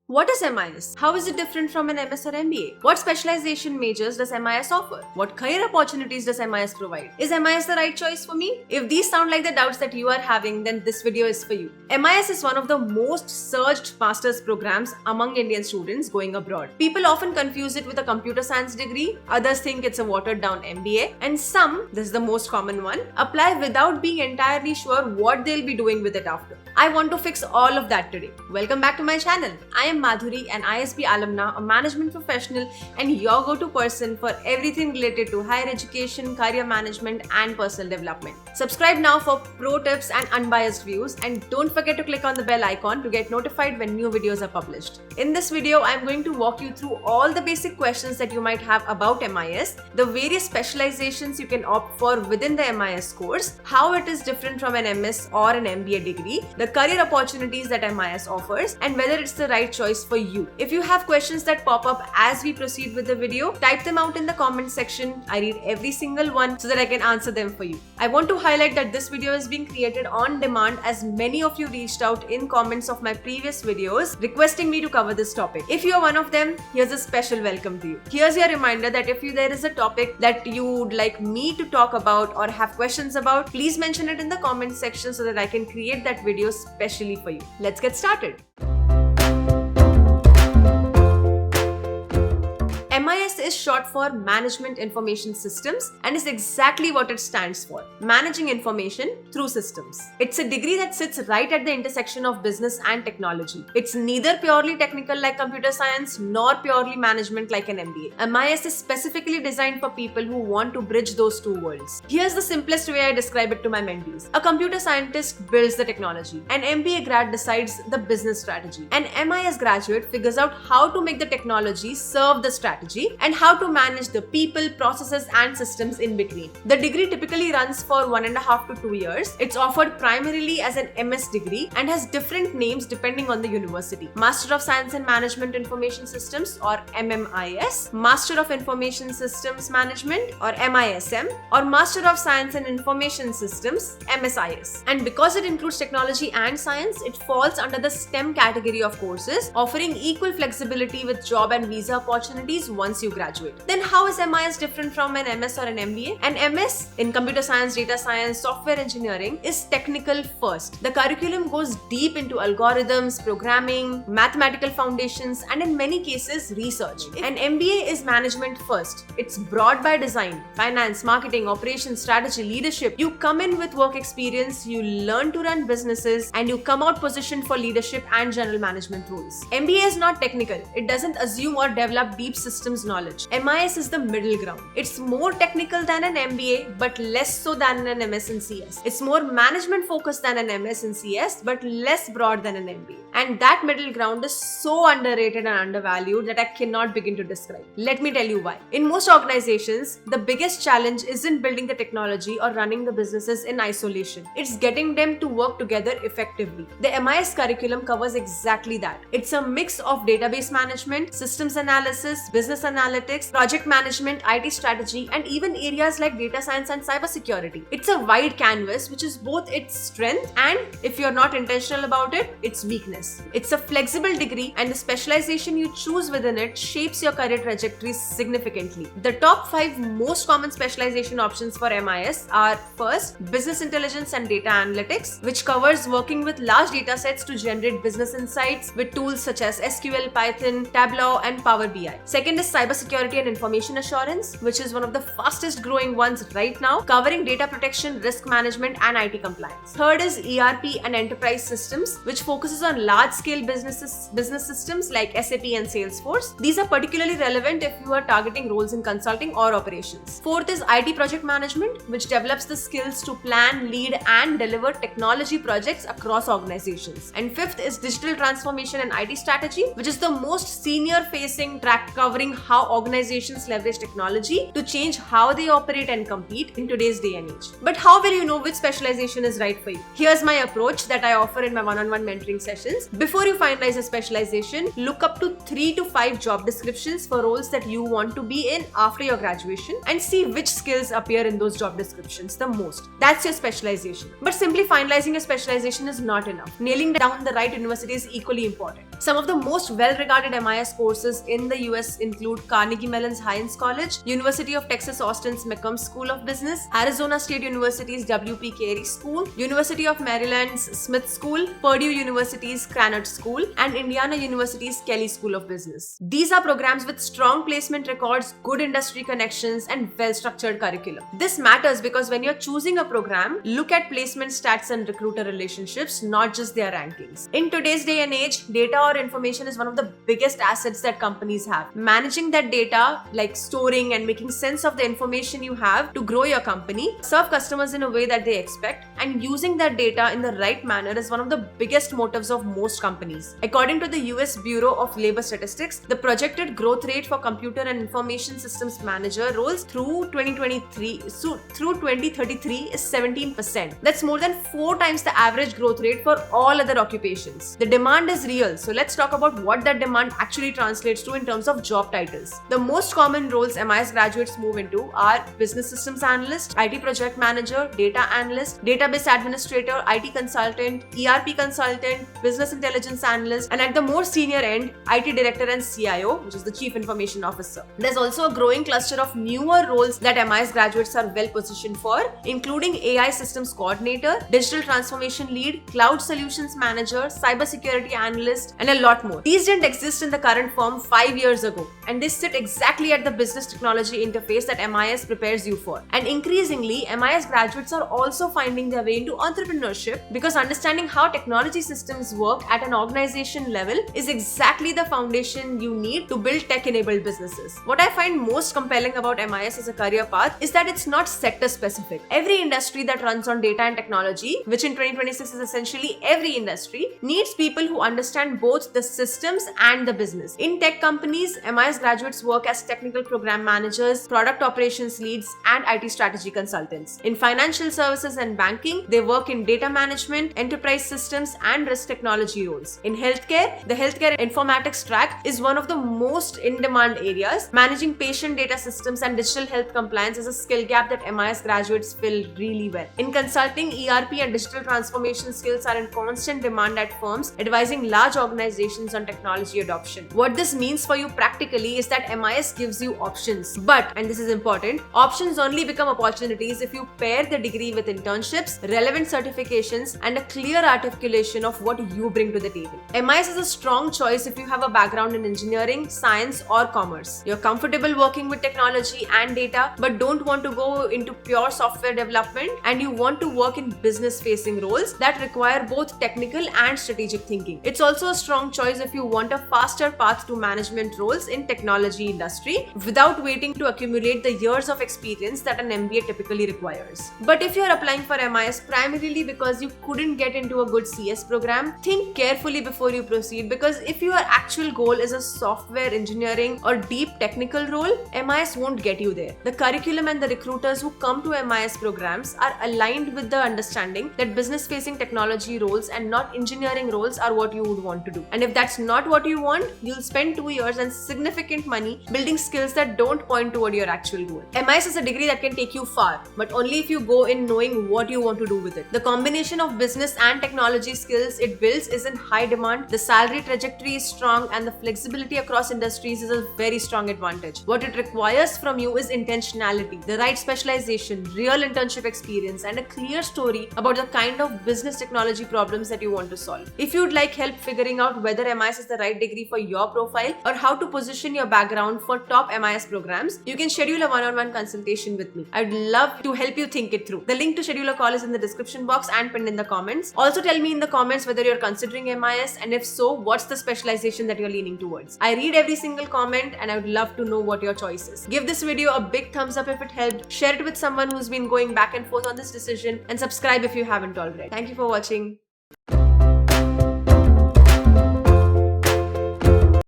What is MIS? How is it different from an MS or MBA? What specialization majors does MIS offer? What career opportunities does MIS provide? Is MIS the right choice for me? If these sound like the doubts that you are having, then this video is for you. MIS is one of the most searched master's programs among Indian students going abroad. People often confuse it with a computer science degree, others think it's a watered down MBA, and some, this is the most common one, apply without being entirely sure what they'll be doing with it after. I want to fix all of that today. Welcome back to my channel. I am Madhuri, an ISB alumna, a management professional, and your go-to person for everything related to higher education, career management, and personal development. Subscribe now for pro tips and unbiased views, and don't forget to click on the bell icon to get notified when new videos are published. In this video, I'm going to walk you through all the basic questions that you might have about MIS, the various specializations you can opt for within the MIS course, how it is different from an MS or an MBA degree, the career opportunities that MIS offers, and whether it's the right choice for you. If you have questions that pop up as we proceed with the video, type them out in the comment section. I read every single one so that I can answer them for you. I want to highlight that this video is being created on demand as many of you reached out in comments of my previous videos requesting me to cover this topic. If you are one of them, here's a special welcome to you. Here's your reminder that if there is a topic that you would like me to talk about or have questions about, please mention it in the comment section so that I can create that video specially for you. Let's get started. MIS is short for Management Information Systems and is exactly what it stands for: managing information through systems. It's a degree that sits right at the intersection of business and technology. It's neither purely technical like computer science nor purely management like an MBA. MIS is specifically designed for people who want to bridge those two worlds. Here's the simplest way I describe it to my mentees. A computer scientist builds the technology. An MBA grad decides the business strategy. An MIS graduate figures out how to make the technology serve the strategy and how to manage the people, processes, and systems in between. The degree typically runs for 1.5 to 2 years. It's offered primarily as an MS degree and has different names depending on the university: Master of Science in Management Information Systems or MMIS, Master of Information Systems Management or MISM, or Master of Science in Information Systems MSIS. And because it includes technology and science, it falls under the STEM category of courses, offering equal flexibility with job and visa opportunities once you graduate. Then how is MIS different from an MS or an MBA? An MS in computer science, data science, software engineering is technical first. The curriculum goes deep into algorithms, programming, mathematical foundations, and in many cases research. An MBA is management first. It's broad by design: finance, marketing, operations, strategy, leadership. You come in with work experience, you learn to run businesses, and you come out positioned for leadership and general management roles. MBA is not technical. It doesn't assume or develop deep systems knowledge. MIS is the middle ground. It's more technical than an MBA, but less so than an MS and CS. It's more management focused than an MS and CS, but less broad than an MBA. And that middle ground is so underrated and undervalued that I cannot begin to describe. Let me tell you why. In most organizations, the biggest challenge isn't building the technology or running the businesses in isolation. It's getting them to work together effectively. The MIS curriculum covers exactly that. It's a mix of database management, systems analysis, business analytics, project management, IT strategy, and even areas like data science and cybersecurity. It's a wide canvas, which is both its strength and, if you're not intentional about it, its weakness. It's a flexible degree, and the specialization you choose within it shapes your career trajectory significantly. The top 5 most common specialization options for MIS are: first, business intelligence and data analytics, which covers working with large data sets to generate business insights with tools such as SQL, Python, Tableau, and Power BI. Second is cybersecurity and information assurance, which is one of the fastest growing ones right now, covering data protection, risk management, and IT compliance. Third is ERP and enterprise systems, which focuses on large-scale business systems like SAP and Salesforce. These are particularly relevant if you are targeting roles in consulting or operations. Fourth is IT project management, which develops the skills to plan, lead, and deliver technology projects across organizations. And fifth is digital transformation and IT strategy, which is the most senior-facing track covering how organizations leverage technology to change how they operate and compete in today's day and age. But how will you know which specialization is right for you? Here's my approach that I offer in my one-on-one mentoring sessions. Before you finalize a specialization, look up to 3 to 5 job descriptions for roles that you want to be in after your graduation and see which skills appear in those job descriptions the most. That's your specialization. But simply finalizing a specialization is not enough. Nailing down the right university is equally important. Some of the most well-regarded MIS courses in the US include Carnegie Mellon's Heinz College, University of Texas Austin's McCombs School of Business, Arizona State University's W.P. Carey School, University of Maryland's Smith School, Purdue University's Krannert School, and Indiana University's Kelley School of Business. These are programs with strong placement records, good industry connections, and well-structured curriculum. This matters because when you're choosing a program, look at placement stats and recruiter relationships, not just their rankings. In today's day and age, data or information is one of the biggest assets that companies have. Managing that data, like storing and making sense of the information you have to grow your company, serve customers in a way that they expect, and using that data in the right manner is one of the biggest motives of most companies. According to the US Bureau of Labor Statistics, the projected growth rate for computer and information systems manager roles through 2033 is 17%. That's more than 4 times the average growth rate for all other occupations. The demand is real, so let's talk about what that demand actually translates to in terms of job titles. The most common roles MIS graduates move into are business systems analyst, IT project manager, data analyst, database administrator, IT consultant, ERP consultant, business intelligence analyst, and at the more senior end, IT director and CIO, which is the chief information officer. There's also a growing cluster of newer roles that MIS graduates are well positioned for, including AI systems coordinator, digital transformation lead, cloud solutions manager, cybersecurity analyst, and a lot more. These didn't exist in the current form 5 years ago, and they sit exactly at the business technology interface that MIS prepares you for. And increasingly, MIS graduates are also finding their way into entrepreneurship because understanding how technology systems work at an organization level is exactly the foundation you need to build tech-enabled businesses. What I find most compelling about MIS as a career path is that it's not sector specific. Every industry that runs on data and technology, which in 2026 is essentially every industry, needs people who understand both the systems and the business. In tech companies, MIS graduates work as technical program managers, product operations leads, and IT strategy consultants. In financial services and banking, they work in data management, enterprise systems, and risk technology roles. In healthcare, the healthcare informatics track is one of the most in-demand areas. Managing patient data systems and digital health compliance is a skill gap that MIS graduates fill really well. In consulting, ERP and digital transformation skills are in constant demand at firms advising large organizations on technology adoption. What this means for you practically is that MIS gives you options. But, and this is important, options only become opportunities if you pair the degree with internships, relevant certifications, and a clear articulation of what you bring to the table. MIS is a strong choice if you have a background in engineering, science, or commerce. You're comfortable working with technology and data, but don't want to go into pure software development, and you want to work in business-facing roles that require both technical and strategic thinking. It's also a strong choice if you want a faster path to management roles in technology industry without waiting to accumulate the years of experience that an MBA typically requires. But if you're applying for MIS primarily because you couldn't get into a good CS program, think carefully before you proceed, because if your actual goal is a software engineering or deep technical role, MIS won't get you there. The curriculum and the recruiters who come to MIS programs are aligned with the understanding that business-facing technology roles and not engineering roles are what you would want to do. And if that's not what you want, you'll spend 2 years and significant money building skills that don't point toward your actual goal. MIS is a degree that can take you far, but only if you go in knowing what you want to do with it. The combination of business and technology skills it builds is in high demand, the salary trajectory is strong, and the flexibility across industries is a very strong advantage. What it requires from you is intentionality, the right specialization, real internship experience, and a clear story about the kind of business technology problems that you want to solve. If you'd like help figuring out whether MIS is the right degree for your profile or how to position your background for top MIS programs, you can schedule a one-on-one consultation with me. I'd love to help you think it through. The link to schedule a call is in the description box and pinned in the comments. Also tell me in the comments whether you're considering MIS, and if so, what's the specialization that you're leaning towards. I read every single comment and I would love to know what your choice is. Give this video a big thumbs up if it helped, share it with someone who's been going back and forth on this decision, and subscribe if you haven't already. Thank you for watching.